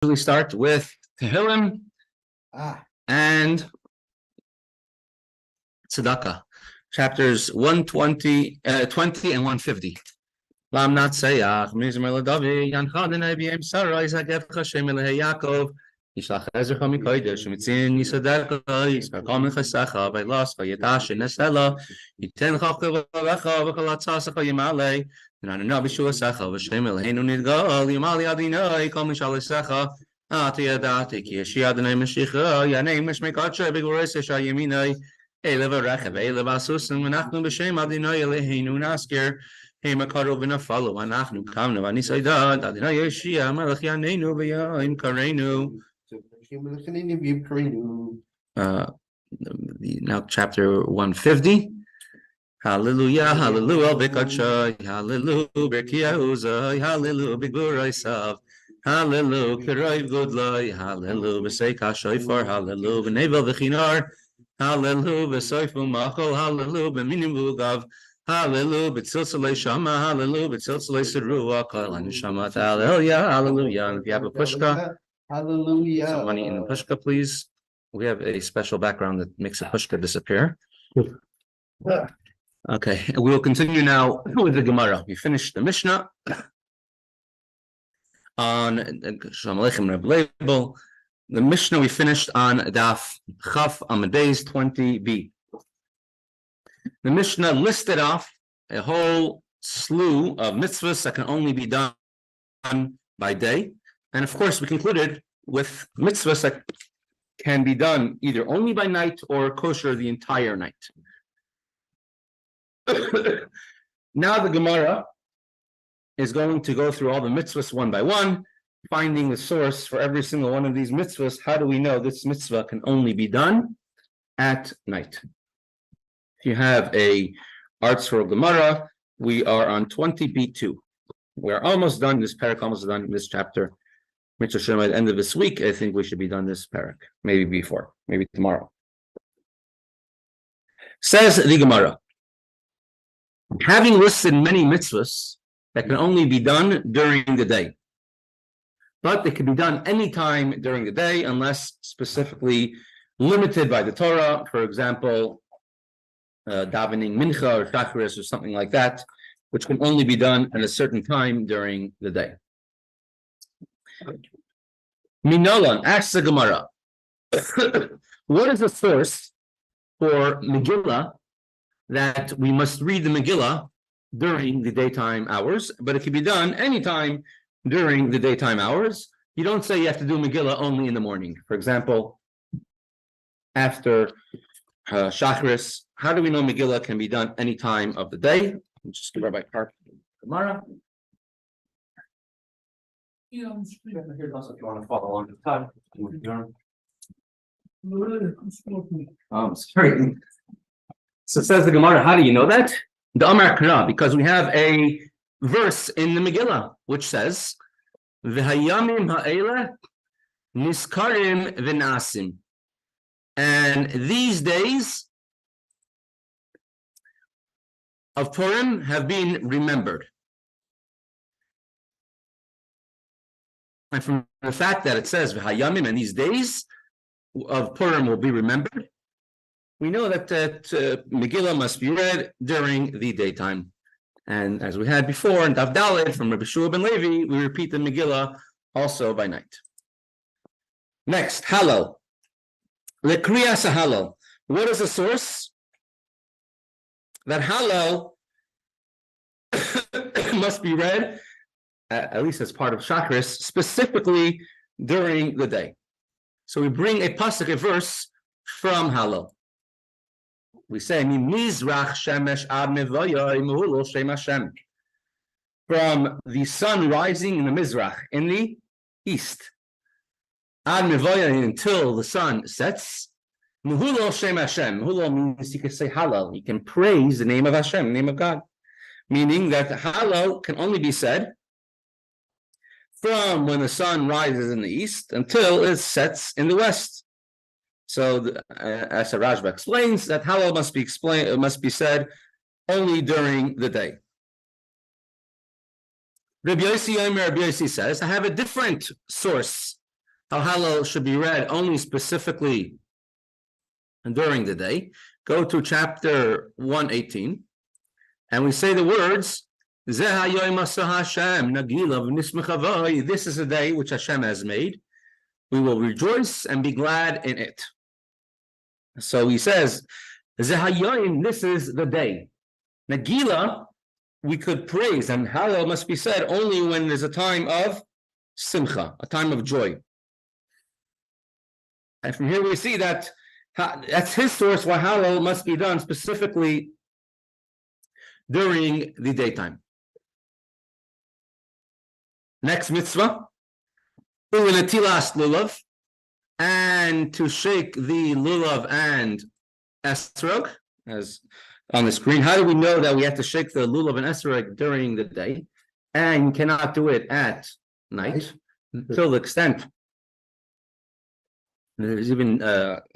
usually start with Tehillim and Tzedakah, chapters 120, 20 and 150. Lam not sayach, Mizmer Ladavi, Yan Chadin Ibm Sarah, Isaac Hashem Yaakov, Yishlach Ezra Mikoidesh, Mitzin Yisadeka, Yiskakam Chasacha, Bailas, Yadash, Nesela, Yiten Chachav, Vakalatasa, Yimale, Nana Bishua Sacha, Vashem Elhenu Nidgal, Yimali Adina, Kom Shalisacha, Atiyadati, Yashiadane Meshicha, Yanei Meshmekacha, Biguresh, Yamina, Eleva Rechav, Eleva Susan, Menachnu Beshem Adina, Elhenu Nasker. Hey, Makaro Vinafalo, Anachnu Kamna, Anisaida, Adina Yeshia, Malachianenu, Vayim Karenu. Now, chapter 150. Hallelujah, hallelujah, Bikachai, hallelujah, Bekiauza, hallelujah, Biguraisav, hallelujah, Kiraiv Gudlai, hallelujah, Beseika Shofar, hallelujah, Nevel Vechinar, hallelujah, Besoifu Machol, hallelujah, Beminim Vugav. Hallelujah, B'tzilzalei Shama, hallelujah, B'tzilzalei Seruah, Kollel Neshama, hallelujah, hallelujah. And if you have a pushka, hallelujah. Some money in the pushka, please. We have a special background that makes a pushka disappear. Okay, we will continue now with the Gemara. We finished the Mishnah on Shalom Aleichem Reb Label. The Mishnah we finished on Daf Chaf Amadeus 20b. The Mishnah listed off a whole slew of mitzvahs that can only be done by day. And of course, we concluded with mitzvahs that can be done either only by night or kosher the entire night. Now the Gemara is going to go through all the mitzvahs one by one, finding the source for every single one of these mitzvahs. How do we know this mitzvah can only be done at night? If you have a Arts for Gemara, we are on 20b2. We're almost done this parak, almost done this chapter. Mitzvah at the end of this week, I think we should be done this parak. Maybe before, maybe tomorrow. Says the Gemara, having listed many mitzvahs that can only be done during the day, but they can be done anytime during the day unless specifically limited by the Torah. For example, davening mincha or Tiferes or something like that, which can only be done at a certain time during the day. Minolan asks the Gemara, what is the source for Megillah that we must read the Megillah during the daytime hours, but it can be done anytime during the daytime hours? You don't say you have to do Megillah only in the morning. For example, after Shacharis. How do we know Megillah can be done any time of the day? Just give Rabbi Park Gemara. If you want to follow along the time. Sorry. So says the Gemara, how do you know that? The Amar Kra, because we have a verse in the Megillah which says, V'hayamim ha'ele niskarim v'nasim. And these days of Purim have been remembered. And from the fact that it says V'hayamim, and these days of Purim will be remembered, we know that Megillah must be read during the daytime. And as we had before in Daf Daled from Rabbi Shiur ben Levi, we repeat the Megillah also by night. Next, Hallel. Lekriyas Hallel. What is the source? That Hallel must be read, at least as part of Shacharis, specifically during the day. So we bring a pasuk, a verse from Hallel. We say, Mizrach shemesh ad mevoyai mehulul shem Hashem. From the sun rising in the Mizrach, in the east, ad mevoyai, until the sun sets, mehulul shem Hashem. Mehulul means you can say Hallel. You can praise the name of Hashem, the name of God. Meaning that Hallel can only be said from when the sun rises in the east until it sets in the west. So, as Rashba explains, that Hallel must be said only during the day. Rabbi Yossi says, I have a different source how Hallel should be read only specifically during the day, go to chapter 118, and we say the words, this is a day which Hashem has made. We will rejoice and be glad in it. So he says, this is the day. Megillah, we could praise, and Hallel must be said only when there's a time of simcha, a time of joy. And from here we see that that's his source why Hallel must be done specifically during the daytime. Next mitzvah, u'netilas lulav, and to shake the lulav and esrog, as on the screen. How do we know that we have to shake the lulav and esrog during the day, and you cannot do it at night? Till the extent there's even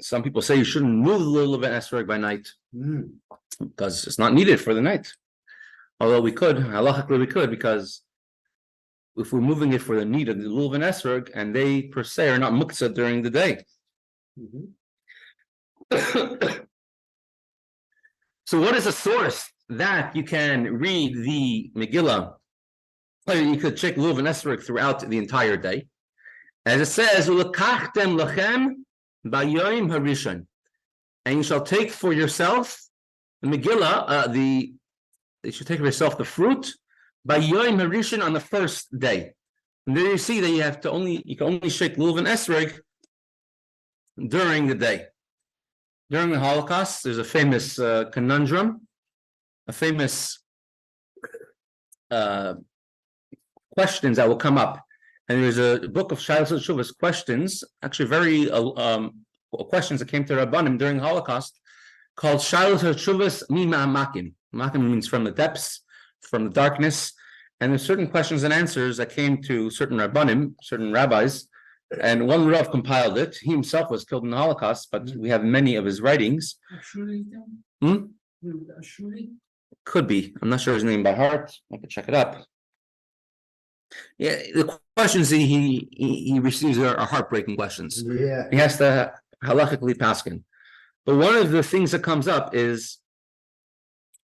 some people say you shouldn't move the lulav and esrog by night because it's not needed for the night. Although we could, halachically we could, because if we're moving it for the need of the lulav and esrog, and they per se are not muktzah during the day. So what is a source that you can read the Megillah? You could check lulav and esrog throughout the entire day. As it says, "Ulakachtem lachem b'yom harishon," and you shall take for yourself the Megillah. You should take for yourself the fruit by Yom Harishon on the first day. And there you see that you can only shake lulav and esrog during the day. During the Holocaust, there's a famous conundrum, a famous questions that will come up. And there's a book of Shiur Shuvas questions, actually very questions that came to Rabbanim during the Holocaust, called Shiur Shuvas Mima'amakim. Makim means from the depths, from the darkness. And there's certain questions and answers that came to certain Rabbanim, certain rabbis, and one Rav compiled it. He himself was killed in the Holocaust, but we have many of his writings. Could be. I'm not sure his name by heart. I could check it up. Yeah, the questions he receives are heartbreaking questions. Yeah. He has to halachically paskin. But one of the things that comes up is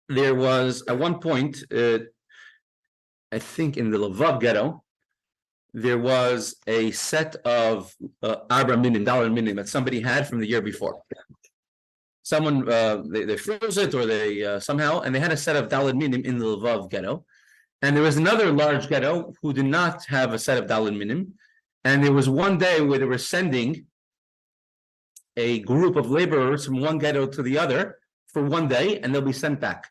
there was at one point, I think in the Levav ghetto, there was a set of $4 minim that somebody had from the year before. Someone they froze it, or they somehow, and they had a set of daled minim in the Levav ghetto. And there was another large ghetto who did not have a set of daled minim. And there was one day where they were sending a group of laborers from one ghetto to the other for one day, and they'll be sent back.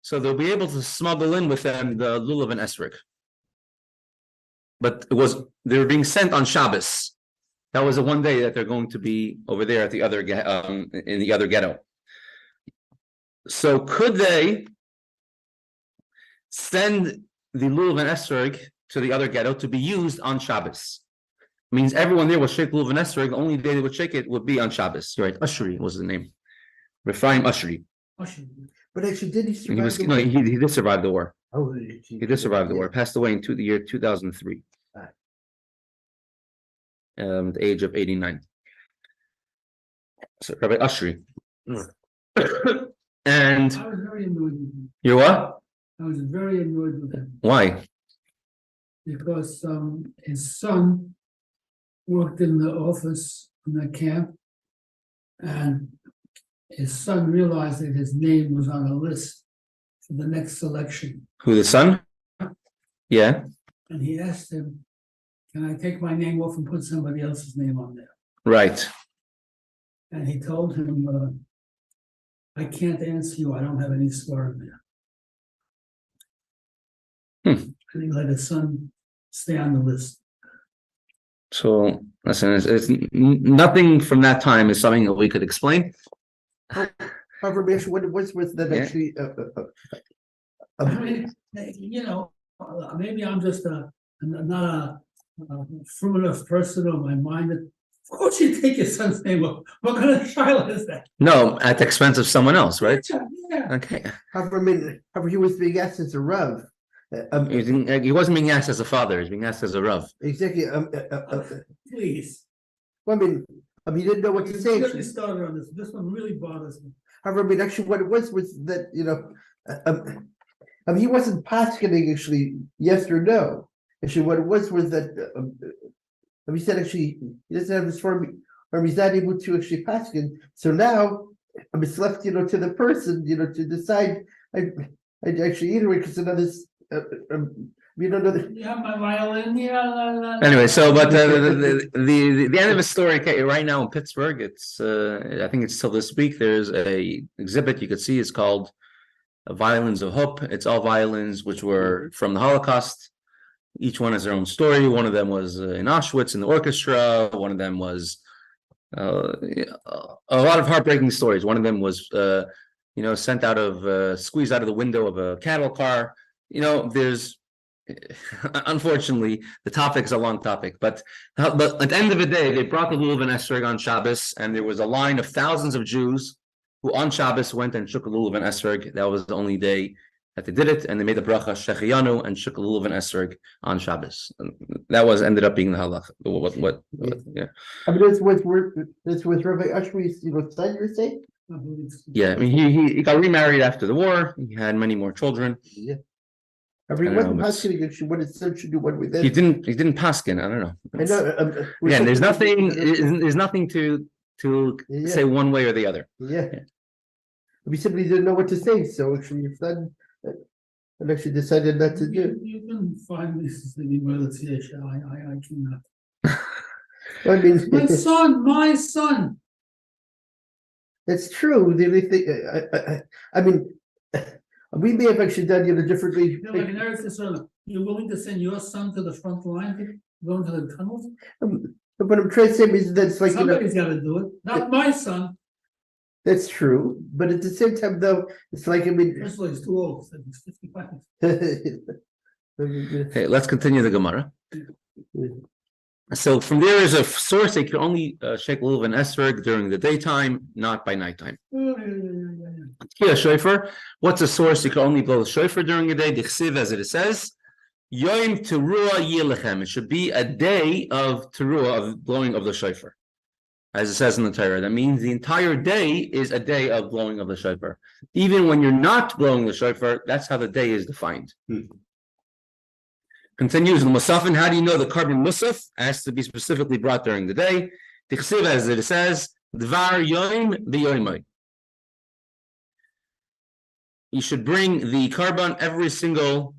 So they'll be able to smuggle in with them the lulav and esrog. But they were being sent on Shabbos. That was the one day that they're going to be over there at the other in the other ghetto. So could they send the lulav and esrog to the other ghetto to be used on Shabbos? Means everyone there will shake lulav and esrog. The only day they would shake it would be on Shabbos. You're right. Ushri was the name. Rephaim Ushri. But actually, did he survive the war? He did survive the war. Oh, he did survive the war. Passed away in the year 2003. The age of 89. So Rabbi Ushri. And I was very annoyed with him. You're what? I was very annoyed with him Why? because his son worked in the office in the camp, and his son realized that his name was on a list for the next selection. Who, the son? Yeah. And he asked him, "Can I take my name off and put somebody else's name on there?" Right. And he told him, "I can't answer you. I don't have any swear in there." And he let his son stay on the list. So listen, it's nothing from that time is something that we could explain. However, what's with that actually? I mean, maybe I'm just not a primitive person on my mind. Of course, you take your son's name off. What kind of child is that? No, at the expense of someone else, right? Yeah. Okay. However, he was being asked as a Rav. He wasn't being asked as a father; he was being asked as a Rav. Exactly. Please. Well, he didn't know what to say. Get me started on this. This one really bothers me. However, actually, what it was that he wasn't paskening actually yes or no. Actually, what it was that he said actually he doesn't have this form, or he's not able to actually pasken. So now it's left to the person to decide. I actually either way because another. We don't know. Yeah, my violin. Yeah. Anyway, so but the end of the story right now in Pittsburgh, it's I think it's till this week. There's a exhibit you could see. It's called Violins of Hope. It's all violins which were from the Holocaust. Each one has their own story. One of them was in Auschwitz in the orchestra. One of them was a lot of heartbreaking stories. One of them was sent out of squeezed out of the window of a cattle car. There's unfortunately the topic is a long topic, but at the end of the day, they brought the lulav and esrog on Shabbos, and there was a line of thousands of Jews who on Shabbos went and shook a lulav and esrog. That was the only day that they did it, and they made the bracha shechiyanu and shook a lulav and esrog on Shabbos. And that ended up being the halach. Yeah. I mean, that's what Rabbi Ashby's son you're saying? Yeah, I mean he got remarried after the war. He had many more children. Yeah. I mean, he wasn't paskening actually what it said should do what we did. He didn't paskin. I don't know. I know. Again, there's nothing to say one way or the other. Yeah. We simply didn't know what to say, so actually his son actually decided not to do. You can find this in the meditation. I cannot. I mean, my son. It's true. The only thing, I mean, we may have actually done differently. Like in Eretz, you're willing to send your son to the front line, go into the tunnels? But I'm trying to say is that it's like somebody's got to do it. Not my son. That's true, but at the same time, though, it's like First of all, he's too old. He's 55. Okay, let's continue the Gemara. So from there is a source they can only shake lulav and esrog during the daytime, not by nighttime. Shofar. What's a source you can only blow the shofar during the day? Dichsiv, as it says, Yom Teruah Yilechem. It should be a day of Teruah, of blowing of the shofar, as it says in the Torah. That means the entire day is a day of blowing of the shofar. Even when you're not blowing the shofar, that's how the day is defined. Continues in Musafin. How do you know the carbon musaf has to be specifically brought during the day? Tichsiv, as it says, Dvar Yom B'Yoimai. You should bring the carbon every single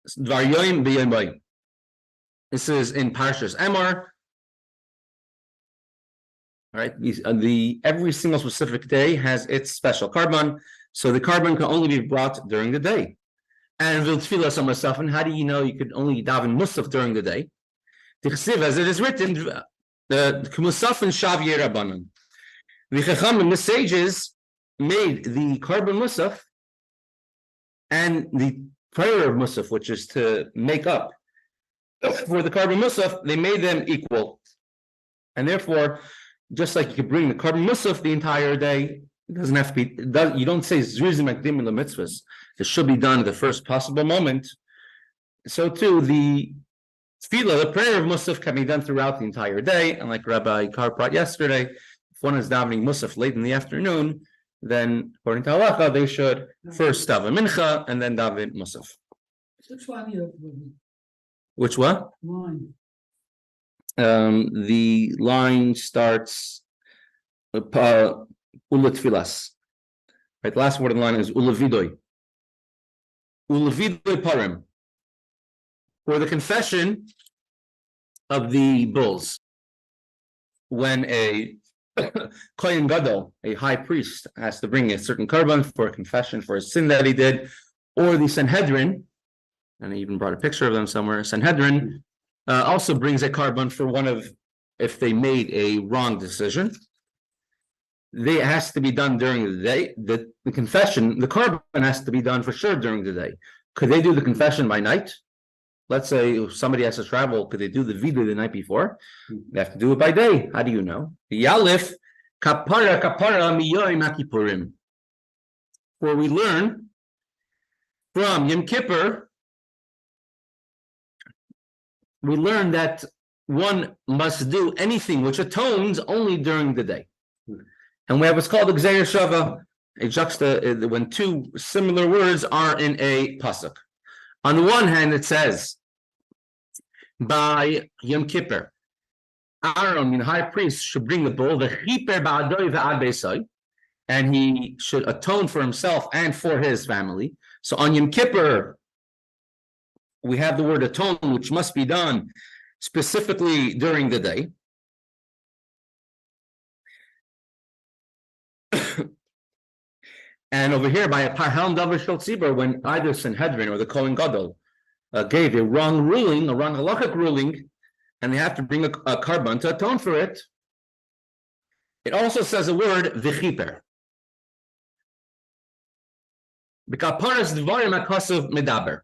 Dvar Yom B'Yoimai. This is in Parshas Emor. All right, every single specific day has its special carbon, so the carbon can only be brought during the day. And Viltfilas on Musafin, how do you know you could only daven Musaf during the day? Tichsiv, as it is written, the Musafin Shav Yerabanan. The Chachamim, the sages, made the carbon Musaf and the prayer of Musaf, which is to make up for the carbon Musaf, they made them equal. And therefore, just like you could bring the carbon Musaf the entire day, it doesn't have to be. You don't say Zrizim Akdim in the Mitzvos. It should be done at the first possible moment. So too, the tefillah, the prayer of Musaf, can be done throughout the entire day. And like Rabbi Carr brought yesterday, if one is davening Musaf late in the afternoon, then according to halacha, they should first daven mincha and then daven Musaf. Which line you have? Which what? Line. The line starts Ulatfilas. Right, the last word in the line is Ulavidoi. Ulavidoi parim. For the confession of the bulls. When a Kohen Gadol, a high priest, has to bring a certain carbon for a confession for a sin that he did, or the Sanhedrin, and I even brought a picture of them somewhere, Sanhedrin also brings a carbon for if they made a wrong decision. It has to be done during the day. The confession, the carbon has to be done for sure during the day. Could they do the confession by night? Let's say if somebody has to travel, could they do the vidu the night before? They have to do it by day. How do you know? Yalif kapara miyoim hakipurim. For we learn from Yom Kippur, we learn that one must do anything which atones only during the day. And we have what's called a Gzeir Shava, when two similar words are in a pasuk. On the one hand, it says, by Yom Kippur, Aaron, the high priest, should bring the bull, the Chiper Ba'adoi Ve'ad Beisai, and he should atone for himself and for his family. So on Yom Kippur, we have the word atone, which must be done specifically during the day. And over here, by a Parham Davar Shel Tzibur, when either Sanhedrin or the Kohen Gadol gave a wrong ruling, a wrong halachic ruling, and they have to bring a carbon to atone for it, it also says a word, v'chiper. B'kaparas dvarim hakasav medaber.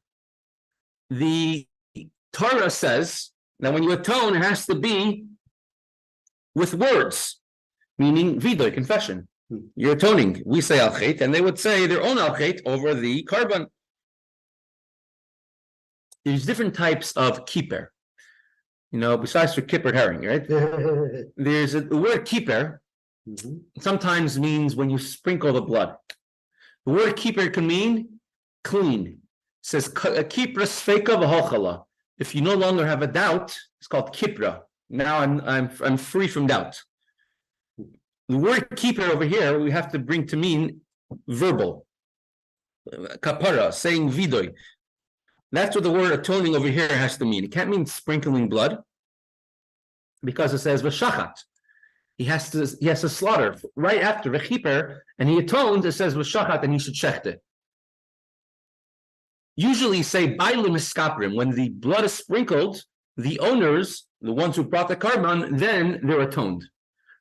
The Torah says that when you atone, it has to be with words, meaning vidoy, confession. You're atoning. We say al-chet, and they would say their own al-chet over the carbon. There's different types of keeper. Besides for kipper herring, right? There's the word keeper. Sometimes means when you sprinkle the blood. The word keeper can mean clean. It says kipra sfeika v'hochala. If you no longer have a doubt, it's called kipra. Now I'm free from doubt. The word keeper over here we have to bring to mean verbal. Kapara, saying vidoy. That's what the word atoning over here has to mean. It can't mean sprinkling blood, because it says v'shachat. He has to slaughter right after v'chiper, and he atones. It says v'shachat, and he should shecht it. Usually, say bailim iskaprim, when the blood is sprinkled, the owners, the ones who brought the carbon, then they're atoned.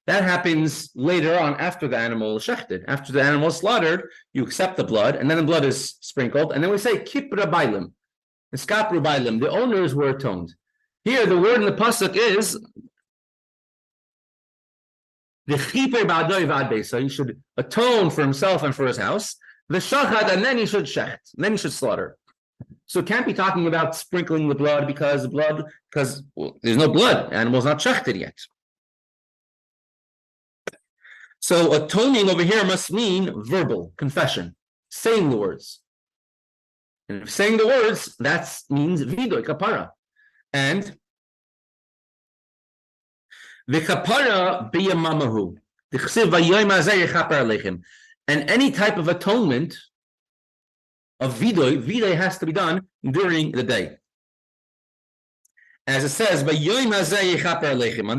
That happens later on after the animal is shechted. After the animal is slaughtered, you accept the blood, and then the blood is sprinkled, and then we say kipra bailim, iskapru bailim. The owners were atoned. Here, the word in the pasuk is the chiper ba'adoi v'ad beis. So he should atone for himself and for his house. The shachad, and then he should shecht, and then he should slaughter. So it can't be talking about sprinkling the blood because there's no blood. The animal's not shechted yet. So atoning over here must mean verbal, confession, saying the words. And if saying the words, that means vidoy, kapara. And the kapara biyamamahu. And any type of atonement of vidoy has to be done during the day. As it says, on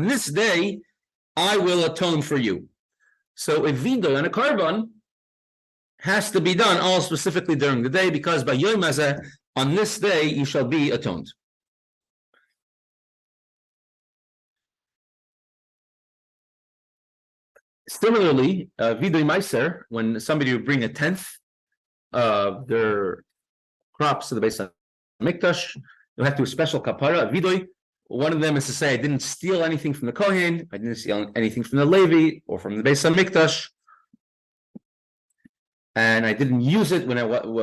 this day, I will atone for you. So a vidoy and a carbon has to be done all specifically during the day, because by Yom Hazeh, on this day, you shall be atoned. Similarly, vidoy meiser, when somebody would bring a tenth of their crops to the Beis Hamikdash, they'll have to do a special kapara, vidoy. One of them is to say, I didn't steal anything from the Kohen, I didn't steal anything from the Levi or from the Beis Hamikdash, and I didn't use it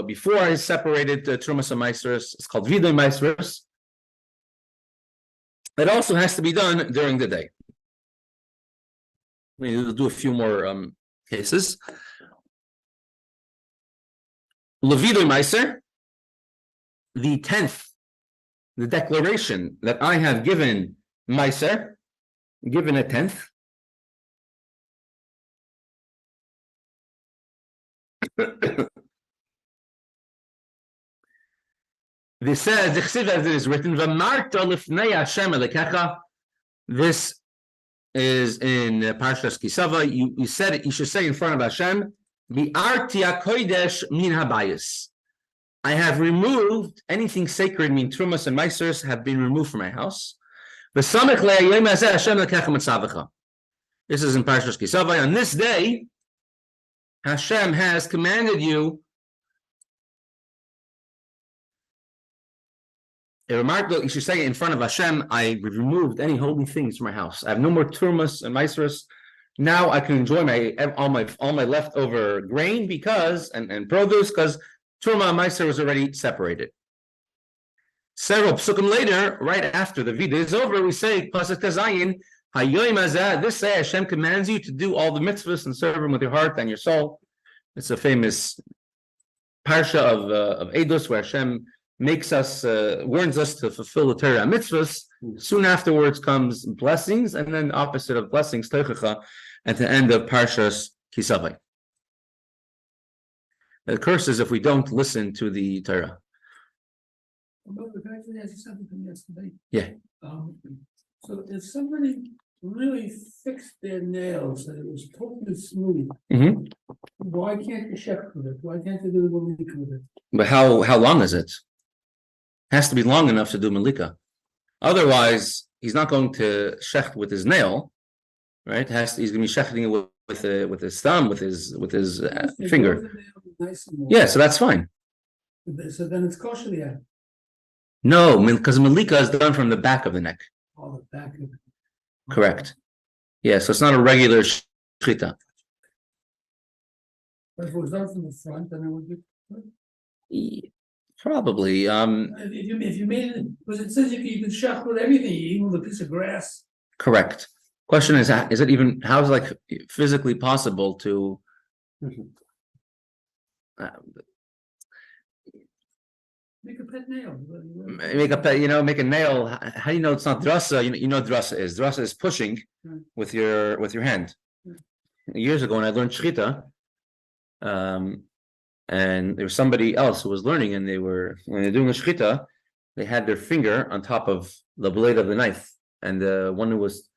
before I separated Trumas and Meisers. It's called Vidoy Meisers. It also has to be done during the day. We'll do a few more cases. Levidoy Meiser, the 10th, the declaration that I have given Meiser, given a 10th. This says, as it is written, this is in Parshas Kisava. You said it, you should say in front of Hashem, Bi'artia kodesh min habayis. I have removed anything sacred, mean Trumas and Meisers have been removed from my house. This is in Parshas Kisava. On this day, Hashem has commanded you. You should say in front of Hashem, I removed any holy things from my house. I have no more Trumas and Meisers. Now I can enjoy all my leftover grain and produce, because Truma and Meiser was already separated. Several psukim later, right after the Vida is over, we say, Pasuk Kazayin, Hayoim Hazeh, this day Hashem commands you to do all the mitzvahs and serve Him with your heart and your soul. It's a famous parsha of Eidos where Hashem makes us, warns us to fulfill the Torah mitzvahs. Soon afterwards comes blessings, and then the opposite of blessings, Teichacha, at the end of Parshas Kisavai. The curse is if we don't listen to the Torah. Can I actually ask you something from yesterday? Yeah. So if somebody really fixed their nails and it was totally smooth, Mm-hmm. why can't you shecht with it? Why can't you do the malika with it? But how long is it? Has to be long enough to do malika. Otherwise, he's not going to shecht with his nail, right? He's going to be shechting it with his thumb, with his finger. Nice and warm. Yeah, so that's fine. So then it's kosher, yeah. No, because malika is done from the back of the neck. All the back of it. Correct. Yeah, so it's not a regular shechita. But if it was done from the front, then it would be good. Probably. If you made it, because it says you can shecht with everything, even with a piece of grass. Correct. Question is it even, how is it like physically possible to Make a pet nail. make a nail? How do you know it's not drasa? You know what drasa is. Drasa is pushing with your hand. Years ago when I learned shechita, and there was somebody else who was learning, and when they're doing the shechita, they had their finger on top of the blade of the knife, and the one who was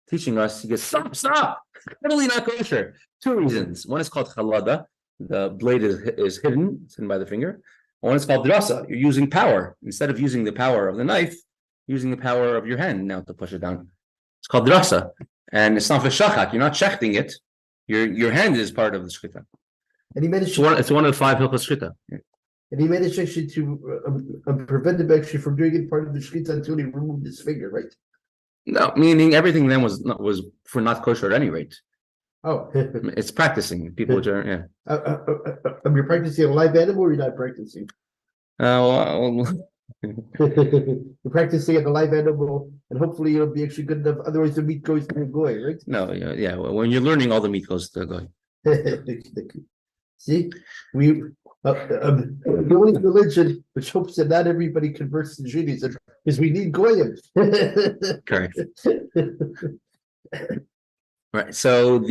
teaching us, he goes, stop, totally not kosher. Two reasons. One is called chalada, the blade is hidden, it's hidden by the finger. One is called drasa, you're using power. Instead of using the power of the knife, using the power of your hand now to push it down. It's called drasa, and it's not for shachat, you're not shechting it, your hand is part of the shechita. And he made It's one of the 5 hilchos shechita. And he made a section to prevent him actually from doing it part of the shechita until he removed his finger, right? No, meaning everything then was for not kosher at any rate. Oh, It's practicing. People, yeah. You're practicing a live animal, or you're not practicing? Well, You're practicing at the live animal, and hopefully it'll be actually good enough. Otherwise, the meat goes to the goy, right? no, yeah. When you're learning, all the meat goes to the guy. See, the only religion which hopes that not everybody converts to Judaism is we need goyim. Correct. Right. So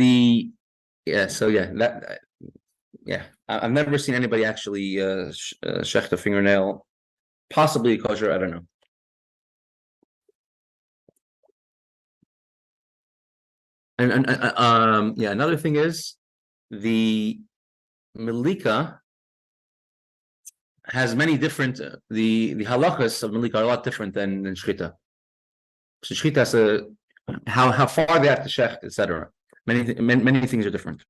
I've never seen anybody actually shecht a fingernail, possibly kosher. I don't know. And another thing is the malika has many different. The halachas of malika are a lot different than shechita. So shechita has how far they have to shecht, etc. Many things are different.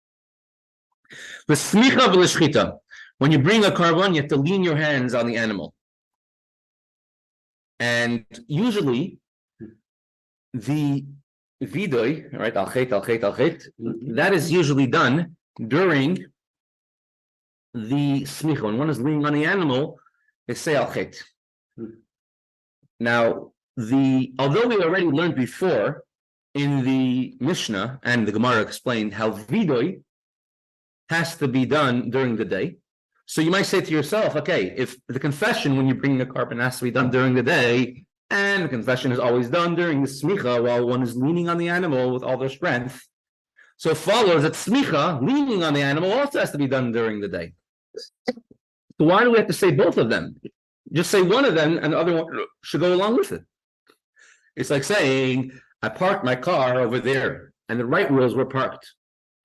The smicha v'leshchita. When you bring a carbon, you have to lean your hands on the animal, and usually the vidoy, right? Al chet. That is usually done during the smicha. When one is leaning on the animal, they say al chet. Now, although we already learned before in the Mishnah, and the Gemara explained how vidoy has to be done during the day. So you might say to yourself, okay, if the confession when you bring the carbon has to be done during the day, and the confession is always done during the smicha while one is leaning on the animal with all their strength, so it follows that smicha, leaning on the animal, also has to be done during the day. So why do we have to say both of them? Just say one of them and the other one should go along with it. It's like saying, I parked my car over there and the right wheels were parked.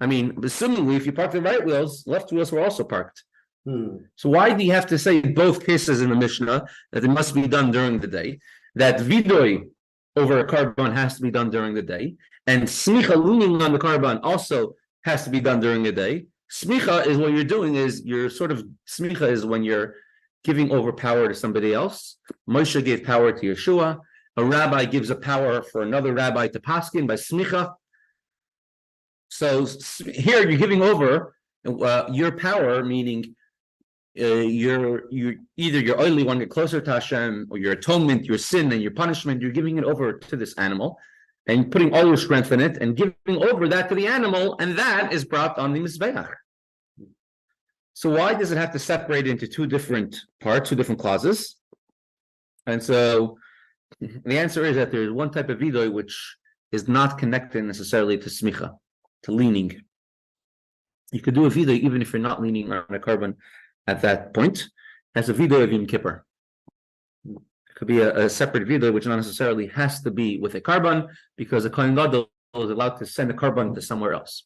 I mean, assumingly, if you park the right wheels, left wheels were also parked. So why do you have to say both cases in the Mishnah that it must be done during the day? That vidoy over a carbon has to be done during the day, and smicha, leaning on the carbon, also has to be done during the day. Smicha is what you're doing is smicha is when you're giving over power to somebody else. Moshe gave power to Yeshua. A rabbi gives a power for another rabbi to paskin by smicha. So here you're giving over your power, meaning you're either your oily one get closer to Hashem, or your atonement, your sin, and your punishment, you're giving it over to this animal, and putting all your strength in it, and giving over that to the animal, and that is brought on the Mizbeach. So why does it have to separate into two different parts, two different clauses? And so the answer is that there's one type of vidoy which is not connected necessarily to smicha, to leaning. You could do a vidoy even if you're not leaning on a carbon at that point, as a vidoy of Yom Kippur. It could be a separate vidoy which not necessarily has to be with a carbon, because a kohen gadol is allowed to send a carbon to somewhere else.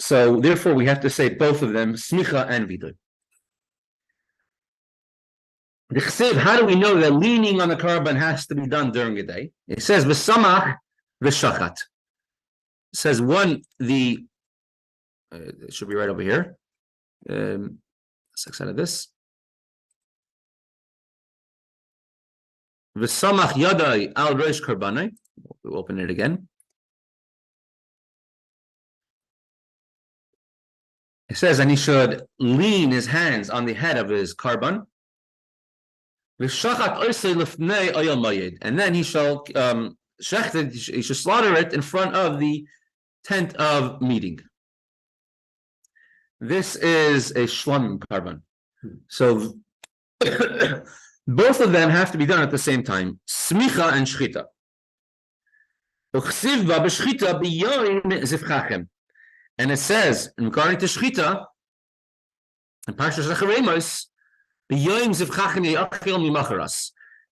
So therefore we have to say both of them, smicha and vidoy. The chsiv, how do we know that leaning on the carbon has to be done during the day? It says v'samach v'shachat. It says one, it should be right over here. 6 out of this. V'samach yadai al reish karbanai. We'll open it again. It says, and he should lean his hands on the head of his carbon. And then he shall he should slaughter it in front of the tent of meeting. This is a shlamim carbon. So both of them have to be done at the same time. Smicha and shchita. And it says, regarding to shchita, in Parshas Zechariah,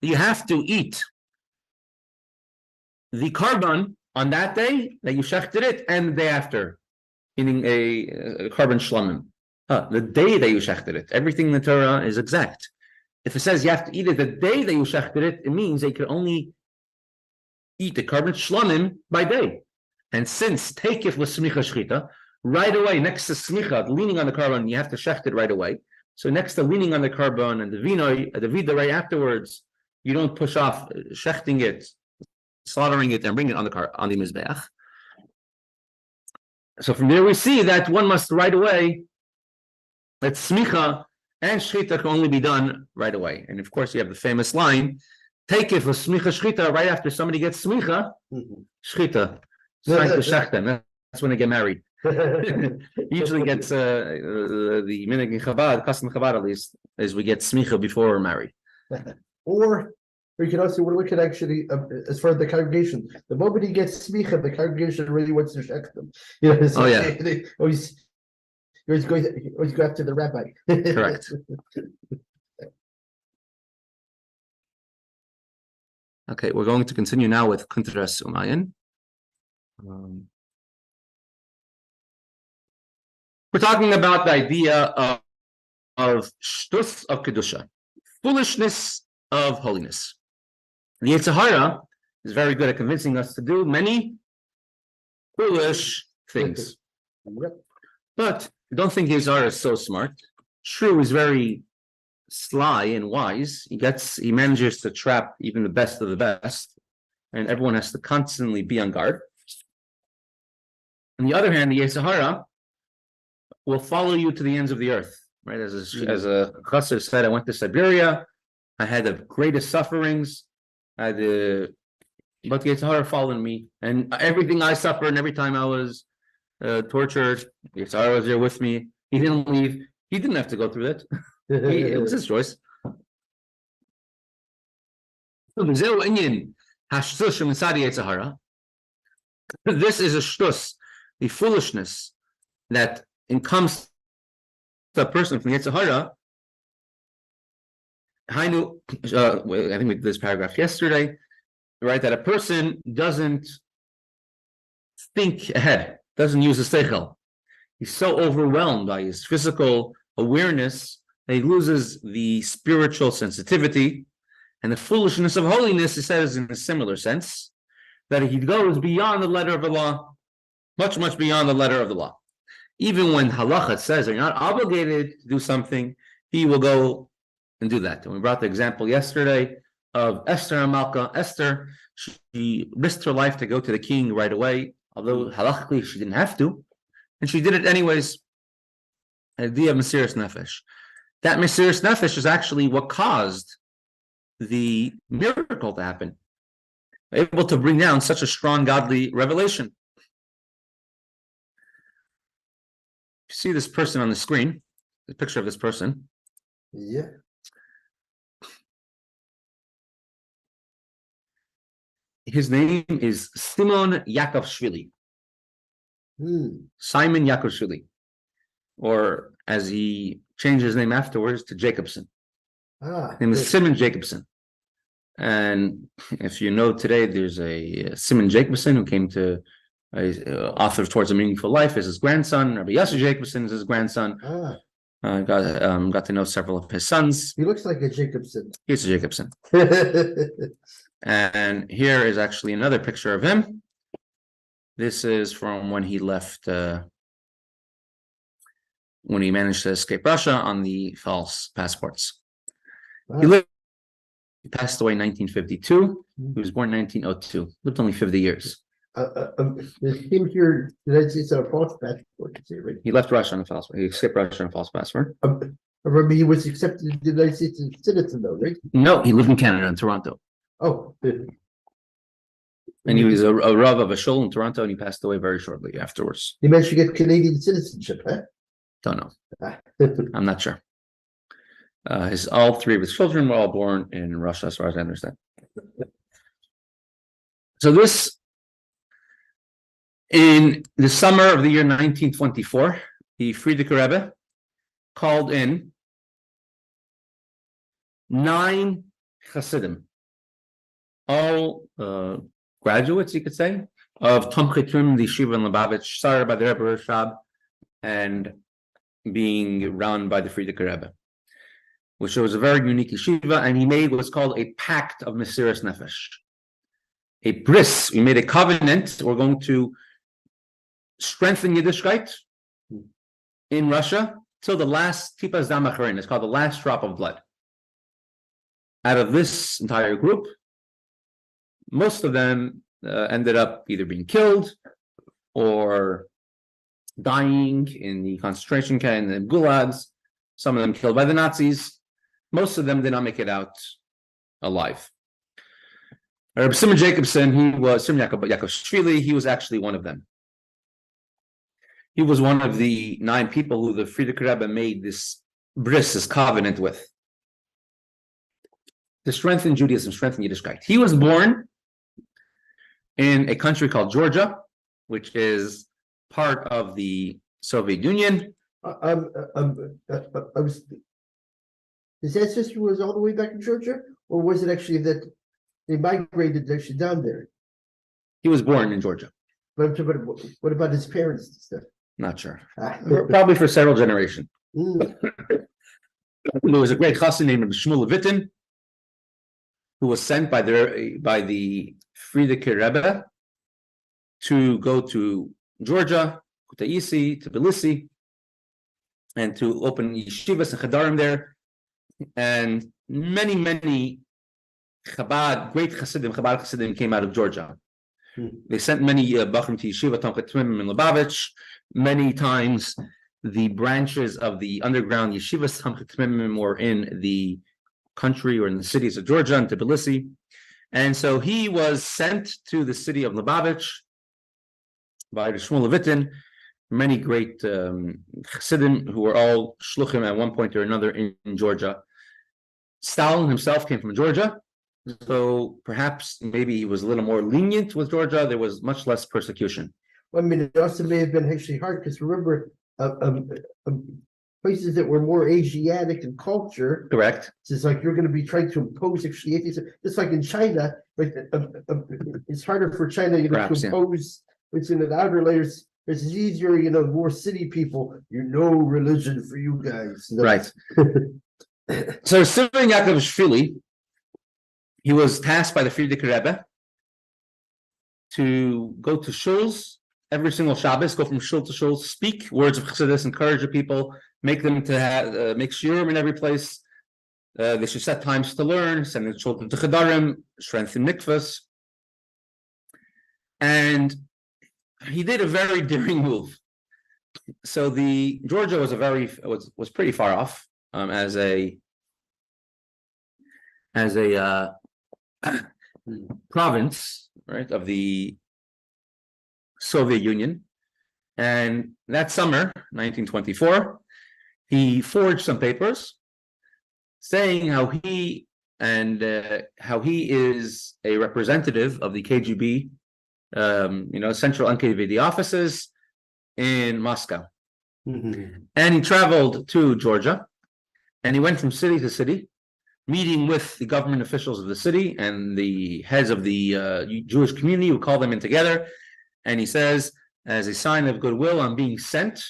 you have to eat the carbon on that day that you shechted it, and the day after, meaning a carbon shlamim. The day that you shechted it. Everything in the Torah is exact. If it says you have to eat it the day that you shechted it, it means that you can only eat the carbon shlamim by day. And since takif was smicha shchita, right away next to smicha, leaning on the carbon, you have to shecht it right away. So next to leaning on the carbon and the vida right afterwards, you don't push off shechting it, slaughtering it, and bring it on the mizbeach. So from there we see that one must right away, that smicha and shchita can only be done right away. And of course you have the famous line, take it for smicha shchita right after somebody gets smicha, shchita. It's time to shech them. That's when they get married. Usually gets the minhag in Chabad, custom Chabad at least, is we get smicha before we're married. Or you can also look at actually as far as the congregation. The moment he gets smicha, the congregation really wants to shech them. You know, so they always go after the rabbi. Correct. Okay, we're going to continue now with Kutres Umaayon. We're talking about the idea of shtus of kedusha, foolishness of holiness. The Yetzer Hara is very good at convincing us to do many foolish things. But don't think Yetzer Hara is so smart. True is very sly and wise. He manages to trap even the best of the best, and everyone has to constantly be on guard. On the other hand, the Yetzer Hara will follow you to the ends of the earth, right? As a chassid said, I went to Siberia, I had the greatest sufferings, but the Yetzer Hara followed me, and everything I suffered, and every time I was tortured, the Yetzer Hara was there with me. He didn't leave. He didn't have to go through that. It was his choice. This is a shtus, the foolishness that comes to a person from Yetzer Hara. I think we did this paragraph yesterday, right? That a person doesn't think ahead, doesn't use his seichel. He's so overwhelmed by his physical awareness that he loses the spiritual sensitivity. And the foolishness of holiness, he says in a similar sense, that he goes beyond the letter of the law, much, much beyond the letter of the law. Even when halacha says you're not obligated to do something, he will go and do that. And we brought the example yesterday of Esther and Malka. Esther, she risked her life to go to the king right away, although halachically she didn't have to, and she did it anyways. idea of Mesiras Nefesh. That Mesiras Nefesh is actually what caused the miracle to happen, able to bring down such a strong godly revelation. You see this person on the screen, the picture of this person. Yeah. His name is Simon Yakovshvili. Simon Yakovshvili, or as he changed his name afterwards to Jacobson. His name is Simon Jacobson. And if you know today, there's a Simon Jacobson who came to author of Towards a Meaningful Life is his grandson. Rabbi Yossi Jacobson is his grandson. Got to know several of his sons. He looks like a Jacobson. He's a Jacobson. And here is actually another picture of him. This is from when he left, when he managed to escape Russia on the false passports. Wow. He passed away in 1952. He was born in 1902. Lived only 50 years. He came here, United States on a false passport. Right? He left Russia on a false. He escaped Russia on a false passport. Remember, he was accepted as the United States citizen, though, right? No, he lived in Canada, in Toronto. Oh. And he was a Rav of a shul in Toronto, and he passed away very shortly afterwards. He managed to get Canadian citizenship, huh? Don't know. I'm not sure. All three of his children were all born in Russia, as far as I understand. So this, in the summer of the year 1924, the Frierdiker Rebbe called in 9 Hasidim, all graduates, you could say, of Tomchei Trim, the Yeshiva in Lubavitch, started by the Rebbe Rashab, and being run by the Frierdiker Rebbe, which was a very unique yeshiva, and he made what's called a pact of Mesiras Nefesh. A bris, we made a covenant, we're going to strengthen Yiddishkeit in Russia till the last tipas damacharin, it's called the last drop of blood. Out of this entire group, most of them ended up either being killed or dying in the concentration camp, in the gulags, some of them killed by the Nazis. Most of them did not make it out alive. Rabbi Simon Jacobson, he was Simon Yakovshvili, he was actually one of them. He was one of the 9 people who the Frierdiker Rebbe made this bris, this covenant with, to strengthen Judaism, strengthen Yiddishkeit. He was born in a country called Georgia, which is part of the Soviet Union. His ancestry was all the way back in Georgia, or was it actually that they migrated actually down there? He was born in Georgia. But what about his parents and stuff? Not sure. Probably for several generations. There was a great chassid named Shmuel Levitin, who was sent by the Frierdiker Rebbe to go to Georgia, Kutaisi, Tbilisi, and to open yeshivas and chadarim there. And many Chabad, great Chabad Chassidim came out of Georgia. They sent many Bachrim to Yeshiva, Tomchei Trim in Lubavitch. Many times the branches of the underground yeshivas, Tomchei Trim, were in the country or in the cities of Georgia and Tbilisi. And so he was sent to the city of Lubavitch by Shmuel Levitin, many great Chassidim who were all shluchim at one point or another in Georgia. Stalin himself came from Georgia, so perhaps maybe he was a little more lenient with Georgia. There was much less persecution. Well, I mean, it also may have been actually hard because remember, places that were more Asiatic in culture. Correct. It's like you're going to be trying to impose actually atheism. Just like in China, like it's harder for China, Perhaps, to impose what's in the outer layers. It's easier, more city people. No religion for you guys. Right. So Simon Yakovshvili, he was tasked by the Frierdiker Rebbe to go to shuls every single Shabbos, go from shul to shul, speak words of chassidus, encourage the people, make them to make shiur in every place. They should set times to learn, send the children to chadarim, strengthen Mitzvos. And he did a very daring move. So the Georgia was pretty far off as a province, right, of the Soviet Union. And that summer, 1924, he forged some papers saying how he is a representative of the KGB, central NKVD offices in Moscow. And he traveled to Georgia, and he went from city to city, meeting with the government officials of the city and the heads of the Jewish community, who called them in together. And he says, as a sign of goodwill, I'm being sent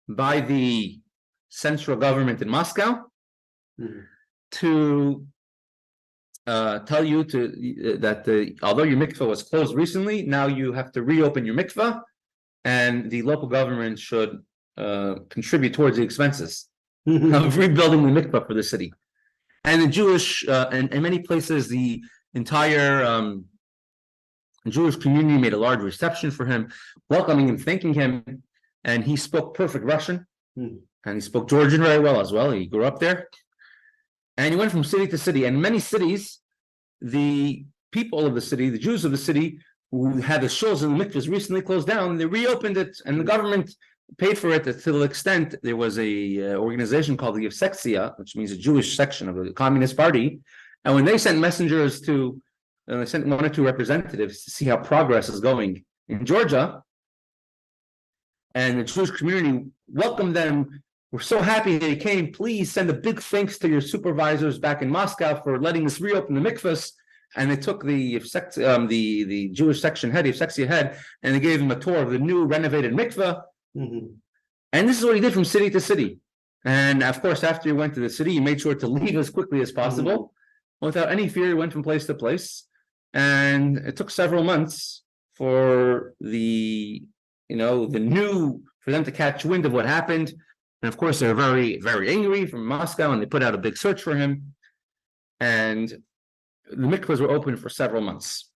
by the central government in Moscow to tell you that although your mikveh was closed recently, now you have to reopen your mikveh, and the local government should contribute towards the expenses of rebuilding the mikveh for the city. And the Jewish, and in many places, the entire Jewish community made a large reception for him, welcoming him, thanking him. And he spoke perfect Russian, and he spoke Georgian very well as well. He grew up there. And he went from city to city. And in many cities, the people of the city, the Jews of the city, who had the shuls and the mikvahs recently closed down, they reopened it, and the government paid for it to the extent there was a organization called the Yitzchok, which means a Jewish section of the Communist Party. And when they sent messengers to, they sent one or two representatives to see how progress is going in Georgia, and the Jewish community welcomed them. We're so happy they came. Please send a big thanks to your supervisors back in Moscow for letting us reopen the mikvahs. And they took the Jewish section head, the Yitzchok head, and they gave him a tour of the new renovated mikvah. And this is what he did from city to city. And of course, after he went to the city, he made sure to leave as quickly as possible. Without any fear, he went from place to place. And it took several months for for them to catch wind of what happened. And of course, they were very, very angry from Moscow, and they put out a big search for him. And the mikvahs were open for several months.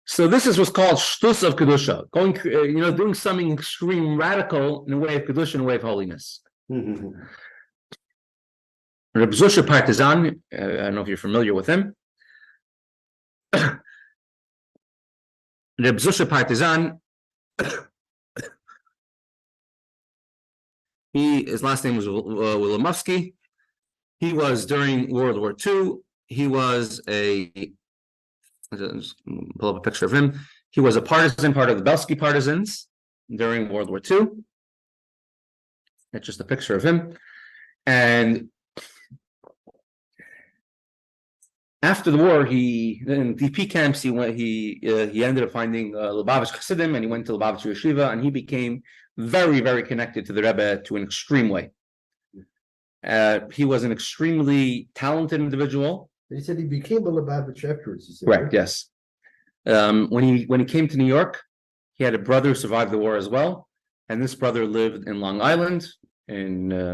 So this is what's called shtus of kedusha, doing something extreme, radical in a way of kedusha, in a way of holiness. Reb Zusha Partizan, I don't know if you're familiar with him. Reb Zusha Partizan, his last name was Wilimowski. He was during World War II. He was just pull up a picture of him. He was a partisan, part of the Belsky partisans during World War II. That's just a picture of him. And after the war, in DP camps, he ended up finding Lubavitch Chassidim, and he went to Lubavitch Yeshiva, and he became very, very connected to the Rebbe to an extreme way. He was an extremely talented individual. He said he became a Lubavitch afterwards. Correct, yes. When he came to New York, he had a brother who survived the war as well, and this brother lived in Long Island, in I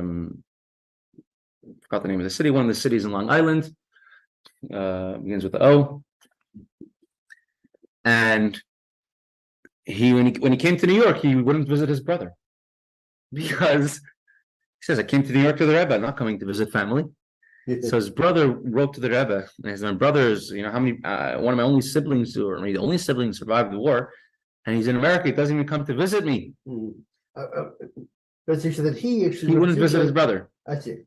forgot the name of the city. One of the cities in Long Island begins with the O. And when he came to New York, he wouldn't visit his brother because he says, "I came to New York to the Rebbe, I'm not coming to visit family." So his brother wrote to the Rebbe, and his brother's, how many? One of my only siblings, or maybe the only sibling, survived the war, and he's in America. He doesn't even come to visit me. But that he wouldn't visit his brother. I see.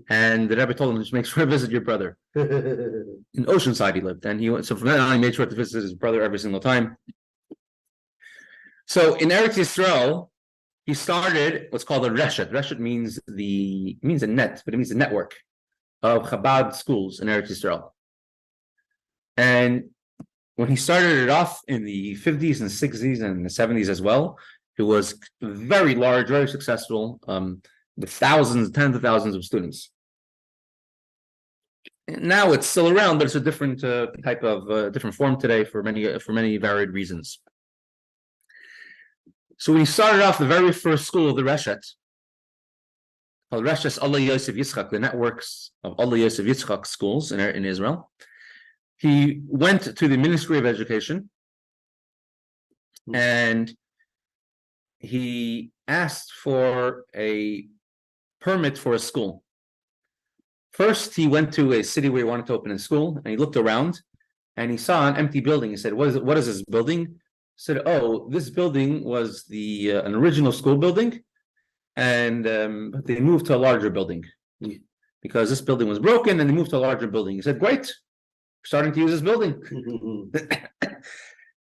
And the Rebbe told him, "Just make sure to visit your brother." In Oceanside he lived, and so from then on he made sure to visit his brother every single time. So in Eretz Yisrael, he started what's called a reshet. Reshet means a net, but it means the network of Chabad schools in Eretz Yisrael. And when he started it off in the 50s and 60s and the 70s as well, it was very large, very successful, with thousands, tens of thousands of students. And now it's still around, but it's a different type of different form today for many varied reasons. So when he started off the very first school of the Reshet, called Reshet Allah Yosef Yitzchok, the networks of Allah Yosef Yitzchok schools in Israel, he went to the Ministry of Education, and he asked for a permit for a school. First, he went to a city where he wanted to open a school, and he looked around, and he saw an empty building. He said, "What is this building?" He said, "Oh, this building was an original school building, and but they moved to a larger building because this building was broken, and they moved to a larger building." He said, "Great, starting to use this building."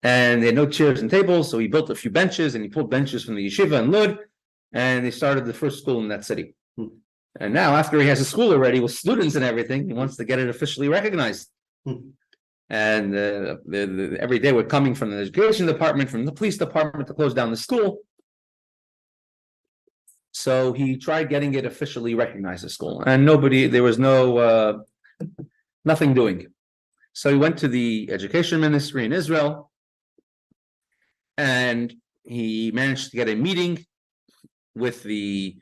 And they had no chairs and tables, so he built a few benches, and he pulled benches from the yeshiva in Lud, and they started the first school in that city. And now, after he has a school already with students and everything, he wants to get it officially recognized. And every day we're coming from the education department, from the police department to close down the school. So he tried getting it officially recognized as school, and there was nothing doing. So he went to the education ministry in Israel, and he managed to get a meeting with the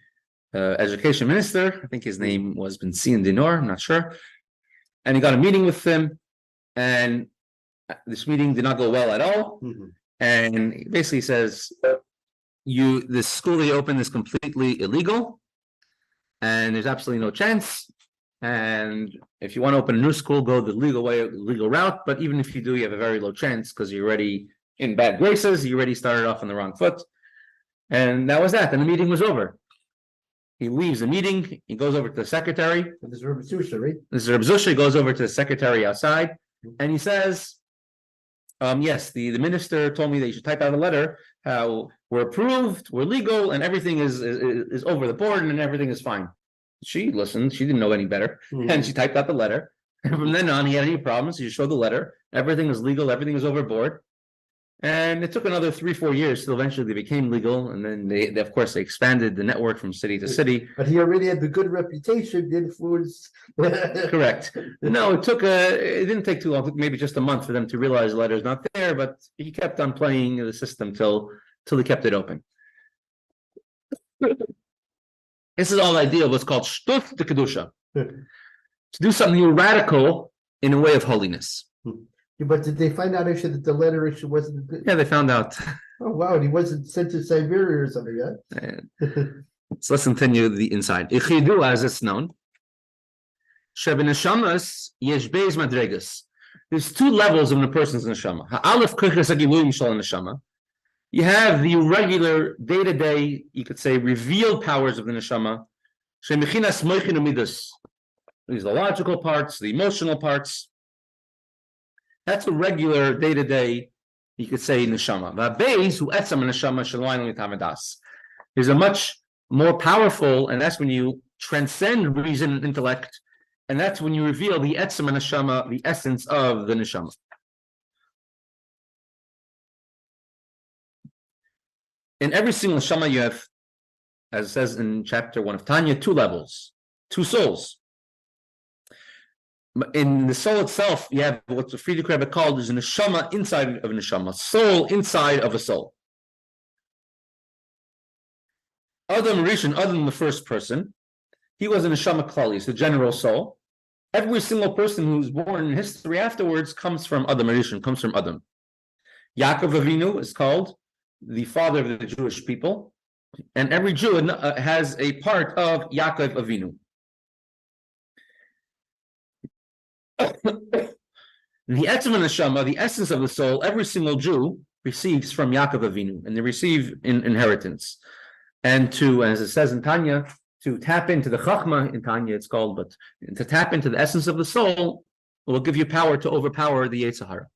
education minister. I think his name was Benzion Dinor, I'm not sure. And he got a meeting with him, and this meeting did not go well at all. And he basically says, this school that you opened is completely illegal, and there's absolutely no chance. And if you want to open a new school, go the legal route. But even if you do, you have a very low chance because you're already in bad graces. You already started off on the wrong foot. And that was that. And the meeting was over. He leaves the meeting. He goes over to the secretary. This is Rabbi Susha, right? This is Rabbi Susha. He goes over to the secretary outside, and he says, yes, the minister told me that you should type out a letter how we're approved, we're legal, and everything is over the board, and everything is fine. She listened. She didn't know any better, and she typed out the letter. And from then on, he had any problems, he showed the letter. Everything is legal. Everything is overboard. And it took another 3-4 years till eventually they became legal, and then they of course they expanded the network from city to city. But he already had the good reputation, the influence. Correct. No, it didn't take too long. It took maybe just a month for them to realize the letter's not there, but he kept on playing the system till he kept it open. This is all the idea of what's called shtut de kedusha. To do something radical in a way of holiness. But did they find out actually that the letter issue wasn't good? Yeah, they found out. Oh wow, and he wasn't sent to Siberia or something, huh? So let's continue the inside. Ichidu, as it's known. Shebeneshamas yesh beis madregas. There's 2 levels of a person's neshama. Ha'alef koches hagiluyim shel neshama. You have the regular day-to-day, you could say, revealed powers of the neshama. Shemechinas moichin umidas. These are the logical parts, the emotional parts. That's a regular day-to-day, you could say, neshama. There's a much more powerful, and that's when you transcend reason and intellect, and that's when you reveal the etzem neshama, the essence of the neshama. In every single neshama you have, as it says in chapter 1 of Tanya, 2 levels, 2 souls. In the soul itself, you have what the Friedrich Rebbe called is a neshama inside of a neshama, soul inside of a soul. Adam Rishon, other than the first person, he was a neshama klali, it's the general soul. Every single person who's born in history afterwards comes from Adam Rishon, comes from Adam. Yaakov Avinu is called the father of the Jewish people, and every Jew has a part of Yaakov Avinu. The etzem neshama, the essence of the soul, every single Jew receives from Yaakov Avinu, and they receive inheritance. And as it says in Tanya, to tap into the chachma, in Tanya it's called, but to tap into the essence of the soul will give you power to overpower the Yetzer Hara.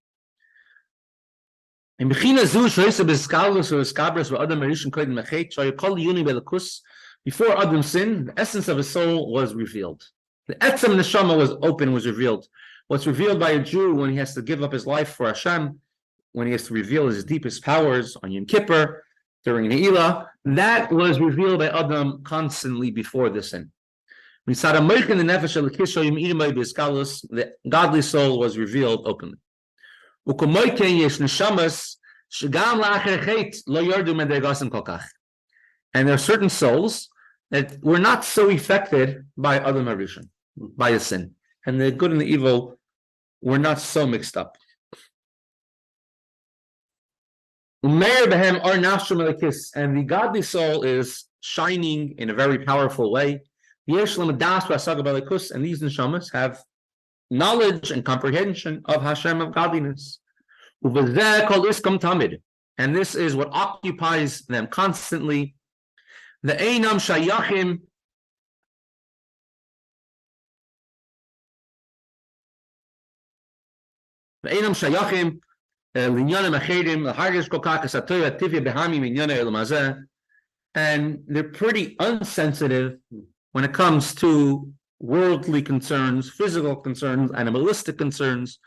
Before Adam sinned, the essence of his soul was revealed. The etzem neshama was open, was revealed. What's revealed by a Jew when he has to give up his life for Hashem, when he has to reveal his deepest powers on Yom Kippur, during Ne'ilah, that was revealed by Adam constantly before the sin. The godly soul was revealed openly. And there are certain souls that were not so affected by Adam HaRishon, by the sin. And the good and the evil were not so mixed up. behem are nashim elokis, and the godly soul is shining in a very powerful way. Yesh lam das v'asagav elikus, and these neshamas have knowledge and comprehension of Hashem, of godliness. Uvazeh kol iskam tamid, and this is what occupies them constantly. The einam shayachim. The einam shayachim. And they're pretty unsensitive when it comes to worldly concerns, physical concerns, animalistic concerns.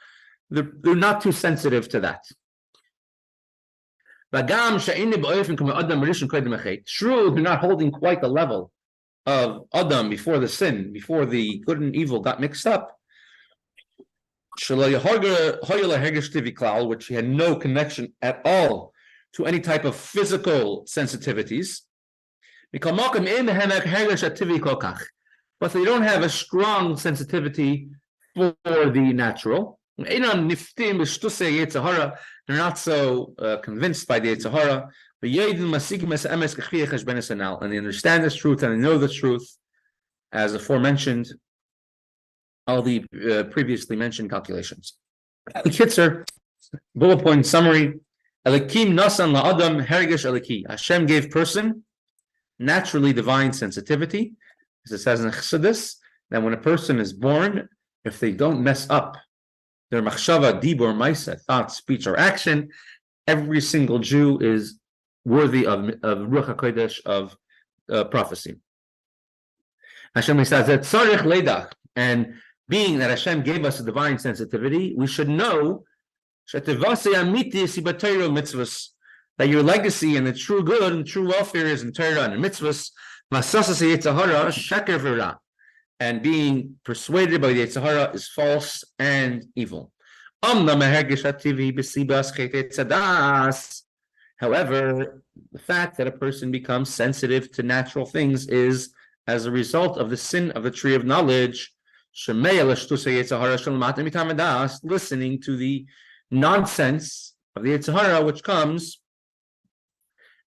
They're not too sensitive to that. True, they're not holding quite the level of Adam before the sin, before the good and evil got mixed up, which he had no connection at all to any type of physical sensitivities. But they don't have a strong sensitivity for the natural. They're not so convinced by the Yitzchok, and they understand this truth and they know the truth, as aforementioned, all the previously mentioned calculations. Kitzer, bullet point summary. Elikim nasan la'adam hergesh eliki. Hashem gave person naturally divine sensitivity. As it says in Chassidus, that when a person is born, if they don't mess up their machshava, dibur, maisa, thought, speech, or action, every single Jew is worthy of Ruach HaKodesh, of prophecy. Hashem says that tzarich leidach, and being that Hashem gave us a divine sensitivity, we should know that your legacy and the true good and true welfare is in Torah and in Mitzvos, and being persuaded by the Yitzchok is false and evil. However, the fact that a person becomes sensitive to natural things is as a result of the sin of the tree of knowledge, listening to the nonsense of the Yitzchok, which comes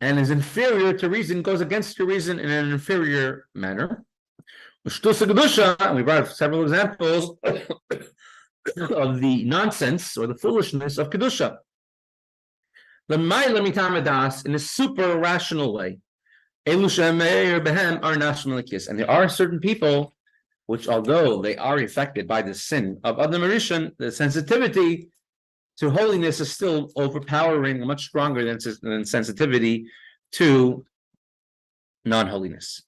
and is inferior to reason, goes against your reason in an inferior manner. And we brought several examples of the nonsense or the foolishness of Kedusha. In a super rational way. And there are certain people which, although they are affected by the sin of Adam Rishon, the sensitivity to holiness is still overpowering, much stronger than sensitivity to non-holiness.